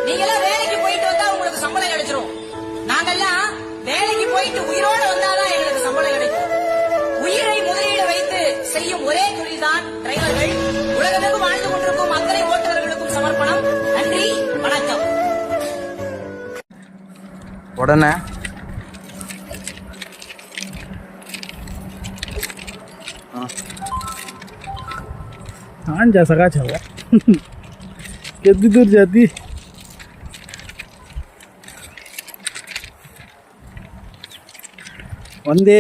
நீங்கெல்லாம் வேலைக்கு போயிட்டு வந்தா உங்களுக்கு சம்பளம் கிடைச்சிரும். நாங்கெல்லாம் வேலைக்கு போயிட்டு உயிரோடு வந்தாதான் எங்களுக்கு சம்பளம் கிடைக்கும். உயிரை முதலீடு வைத்து செய்யும் ஒரே தொழில்தான் டிரைவர்கள். உலகமெங்கும் வாழ்ந்து கொண்டிருக்கும் அத்தனை ஓட்டுநர்களுக்கும் சமர்ப்பணம். நன்றி, வணக்கம். உடனே जा सका छा कितनी दूर जाती वंदे